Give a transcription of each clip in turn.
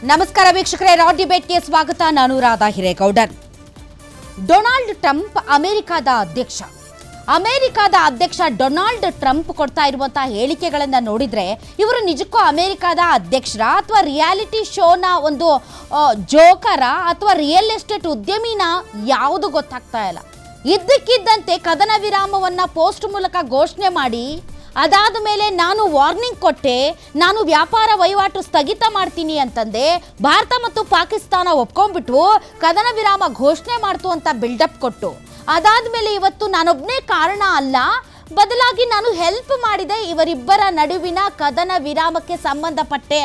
ನಮಸ್ಕಾರ ವೀಕ್ಷಕರೇ, ರಾ ಡಿಬೇಟ್ಗೆ ಸ್ವಾಗತ. ನಾನು ರಾಧಾ ಹಿರೇಗೌಡರ್. ಡೊನಾಲ್ಡ್ ಟ್ರಂಪ್ ಅಮೆರಿಕಾದ ಅಧ್ಯಕ್ಷ ಡೊನಾಲ್ಡ್ ಟ್ರಂಪ್ ಕೊಡ್ತಾ ಇರುವಂತಹ ಹೇಳಿಕೆಗಳನ್ನು ನೋಡಿದ್ರೆ ಇವರು ನಿಜಕ್ಕೂ ಅಮೆರಿಕಾದ ಅಧ್ಯಕ್ಷರ ಅಥವಾ ರಿಯಾಲಿಟಿ ಶೋನ ಒಂದು ಜೋಕರ ಅಥವಾ ರಿಯಲ್ ಎಸ್ಟೇಟ್ ಉದ್ಯಮಿನ ಯಾವುದು ಗೊತ್ತಾಗ್ತಾ ಇಲ್ಲ. ಇದ್ದಕ್ಕಿದ್ದಂತೆ ಕದನ ವಿರಾಮವನ್ನ ಪೋಸ್ಟ್ ಮೂಲಕ ಘೋಷಣೆ ಮಾಡಿ ಅದಾದ ಮೇಲೆ ನಾನು ವಾರ್ನಿಂಗ್ ಕೊಟ್ಟೆ, ನಾನು ವ್ಯಾಪಾರ ವಹಿವಾಟು ಸ್ಥಗಿತ ಮಾಡ್ತೀನಿ ಅಂತಂದೆ. ಭಾರತ ಮತ್ತು ಪಾಕಿಸ್ತಾನ ಒಪ್ಕೊಂಡ್ಬಿಟ್ಟು ಕದನ ವಿರಾಮ ಘೋಷಣೆ ಮಾಡ್ತು ಅಂತ ಬಿಲ್ಡಪ್ ಕೊಟ್ಟು ಅದಾದ ಮೇಲೆ ಇವತ್ತು ನಾನೊಬ್ಬನೇ ಕಾರಣ ಅಲ್ಲ, ಬದಲಾಗಿ ನಾನು ಹೆಲ್ಪ್ ಮಾಡಿದೆ ಇವರಿಬ್ಬರ ನಡುವಿನ ಕದನ ವಿರಾಮಕ್ಕೆ ಸಂಬಂಧಪಟ್ಟೆ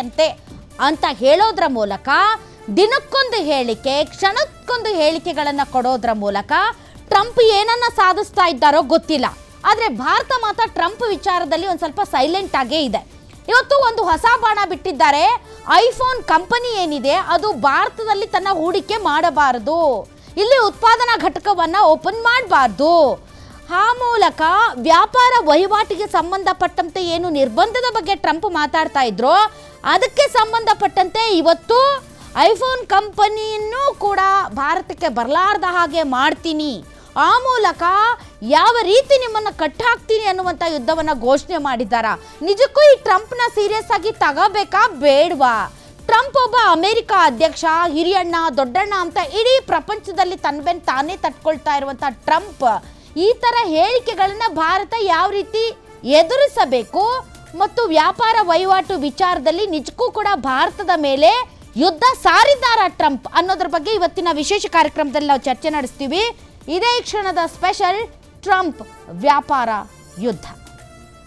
ಅಂತ ಹೇಳೋದ್ರ ಮೂಲಕ ದಿನಕ್ಕೊಂದು ಹೇಳಿಕೆ, ಕ್ಷಣಕ್ಕೊಂದು ಹೇಳಿಕೆಗಳನ್ನು ಕೊಡೋದ್ರ ಮೂಲಕ ಟ್ರಂಪ್ ಏನನ್ನ ಸಾಧಿಸ್ತಾ ಇದ್ದಾರೋ ಗೊತ್ತಿಲ್ಲ. ಆದರೆ ಭಾರತ ಮಾತ್ರ ಟ್ರಂಪ್ ವಿಚಾರದಲ್ಲಿ ಒಂದು ಸ್ವಲ್ಪ ಸೈಲೆಂಟ್ ಆಗೇ ಇದೆ. ಇವತ್ತು ಒಂದು ಹೊಸ ಬಾಣ ಬಿಟ್ಟಿದ್ದಾರೆ. ಐಫೋನ್ ಕಂಪನಿ ಏನಿದೆ ಅದು ಭಾರತದಲ್ಲಿ ತನ್ನ ಹೂಡಿಕೆ ಮಾಡಬಾರದು, ಇಲ್ಲಿ ಉತ್ಪಾದನಾ ಘಟಕವನ್ನು ಓಪನ್ ಮಾಡಬಾರ್ದು. ಆ ಮೂಲಕ ವ್ಯಾಪಾರ ವಹಿವಾಟಿಗೆ ಸಂಬಂಧಪಟ್ಟಂತೆ ಏನು ನಿರ್ಬಂಧದ ಬಗ್ಗೆ ಟ್ರಂಪ್ ಮಾತಾಡ್ತಾ ಇದ್ರು, ಅದಕ್ಕೆ ಸಂಬಂಧಪಟ್ಟಂತೆ ಇವತ್ತು ಐಫೋನ್ ಕಂಪನಿಯನ್ನು ಕೂಡ ಭಾರತಕ್ಕೆ ಬರಲಾರ್ದ ಹಾಗೆ ಮಾಡ್ತೀನಿ, ಆ ಮೂಲಕ ಯಾವ ರೀತಿ ನಿಮ್ಮನ್ನು ಕಟ್ಟಾಕ್ತೀನಿ ಅನ್ನುವಂಥ ಯುದ್ಧವನ್ನು ಘೋಷಣೆ ಮಾಡಿದ್ದಾರಾ. ನಿಜಕ್ಕೂ ಈ ಟ್ರಂಪ್ನ ಸೀರಿಯಸ್ ಆಗಿ ತಗೋಬೇಕಾ ಬೇಡವಾ? ಟ್ರಂಪ್ ಒಬ್ಬ ಅಮೆರಿಕ ಅಧ್ಯಕ್ಷ, ಹಿರಿಯಣ್ಣ ದೊಡ್ಡಣ್ಣ ಅಂತ ಇಡೀ ಪ್ರಪಂಚದಲ್ಲಿ ತನ್ನ ತಾನೇ ತಟ್ಕೊಳ್ತಾ ಇರುವಂಥ ಟ್ರಂಪ್ ಈ ಥರ ಹೇಳಿಕೆಗಳನ್ನ ಭಾರತ ಯಾವ ರೀತಿ ಎದುರಿಸಬೇಕು ಮತ್ತು ವ್ಯಾಪಾರ ವಹಿವಾಟು ವಿಚಾರದಲ್ಲಿ ನಿಜಕ್ಕೂ ಕೂಡ ಭಾರತದ ಮೇಲೆ ಯುದ್ಧ ಸಾರಿದ್ದಾರಾ ಟ್ರಂಪ್ ಅನ್ನೋದ್ರ ಬಗ್ಗೆ ಇವತ್ತಿನ ವಿಶೇಷ ಕಾರ್ಯಕ್ರಮದಲ್ಲಿ ನಾವು ಚರ್ಚೆ ನಡೆಸ್ತೀವಿ. ಇದೇ ಕ್ಷಣದ ಸ್ಪೆಷಲ್ ಟ್ರಂಪ್ ವ್ಯಾಪಾರ ಯುದ್ಧ.